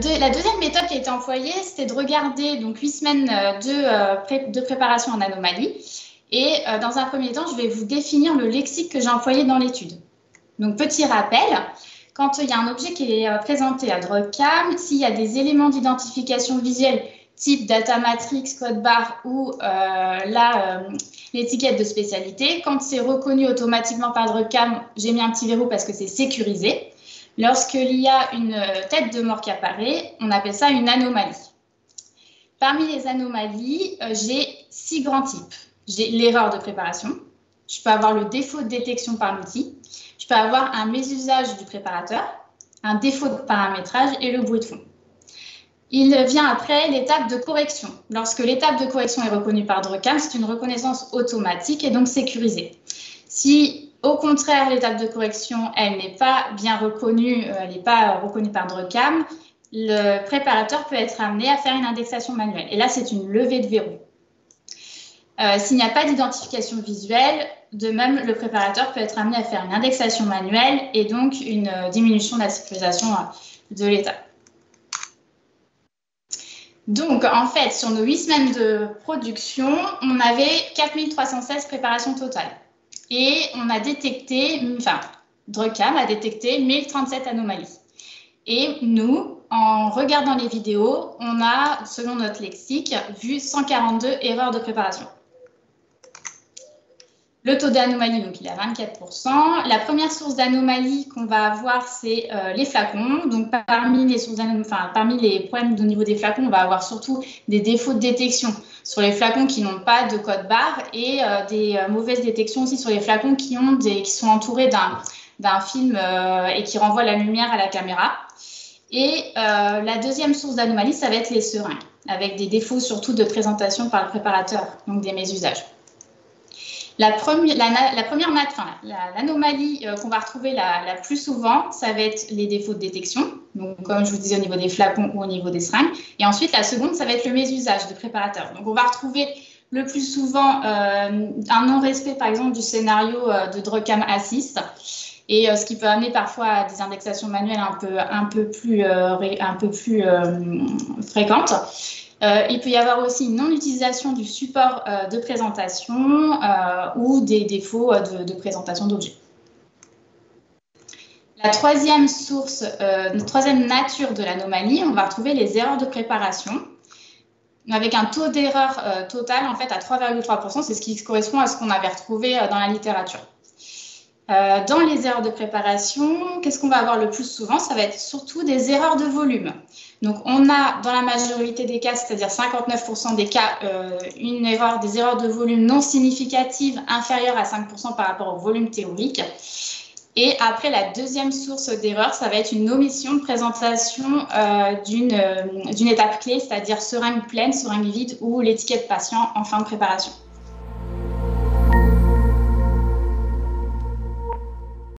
La deuxième méthode qui a été employée, c'était de regarder donc 8 semaines de préparation en anomalie. Et dans un premier temps, je vais vous définir le lexique que j'ai employé dans l'étude. Donc, petit rappel, quand il y a un objet qui est présenté à DrugCam, s'il y a des éléments d'identification visuelle type data matrix, code barre ou l'étiquette de spécialité, quand c'est reconnu automatiquement par DrugCam, j'ai mis un petit verrou parce que c'est sécurisé. Lorsqu'il y a une tête de mort qui apparaît, on appelle ça une anomalie. Parmi les anomalies, j'ai 6 grands types. J'ai l'erreur de préparation, je peux avoir le défaut de détection par l'outil, je peux avoir un mésusage du préparateur, un défaut de paramétrage et le bruit de fond. Il vient après l'étape de correction. Lorsque l'étape de correction est reconnue par DrugCam, c'est une reconnaissance automatique et donc sécurisée. Si au contraire, l'étape de correction, elle n'est pas bien reconnue, elle n'est pas reconnue par DrugCam, le préparateur peut être amené à faire une indexation manuelle. Et là, c'est une levée de verrou. S'il n'y a pas d'identification visuelle, de même, le préparateur peut être amené à faire une indexation manuelle et donc une diminution de la sécurisation de l'état. Donc, en fait, sur nos 8 semaines de production, on avait 4316 préparations totales. Et on a détecté, enfin, DrugCam a détecté 1037 anomalies. Et nous, en regardant les vidéos, on a, selon notre lexique, vu 142 erreurs de préparation. Le taux d'anomalie, donc, il est à 24%. La première source d'anomalie qu'on va avoir, c'est les flacons. Donc, parmi les problèmes au niveau des flacons, on va avoir surtout des défauts de détection sur les flacons qui n'ont pas de code barre et des mauvaises détections aussi sur les flacons qui sont entourés d'un film et qui renvoient la lumière à la caméra. Et la deuxième source d'anomalie, ça va être les seringues, avec des défauts surtout de présentation par le préparateur, donc des mésusages. L'anomalie qu'on va retrouver la plus souvent, ça va être les défauts de détection, donc comme je vous disais au niveau des flacons ou au niveau des seringues. Et ensuite, la seconde, ça va être le mésusage de préparateur. Donc, on va retrouver le plus souvent un non-respect, par exemple, du scénario de DrugCam Assist, et ce qui peut amener parfois à des indexations manuelles un peu plus fréquentes. Il peut y avoir aussi une non-utilisation du support de présentation ou des défauts de présentation d'objets. La troisième nature de l'anomalie, on va retrouver les erreurs de préparation, avec un taux d'erreur total en fait à 3,3%, c'est ce qui correspond à ce qu'on avait retrouvé dans la littérature. Dans les erreurs de préparation, qu'est-ce qu'on va avoir le plus souvent? Ça va être surtout des erreurs de volume. Donc, on a dans la majorité des cas, c'est-à-dire 59% des cas, des erreurs de volume non significatives inférieures à 5% par rapport au volume théorique. Et après, la deuxième source d'erreur, ça va être une omission de présentation d'une étape clé, c'est-à-dire seringue pleine, seringue vide ou l'étiquette patient en fin de préparation.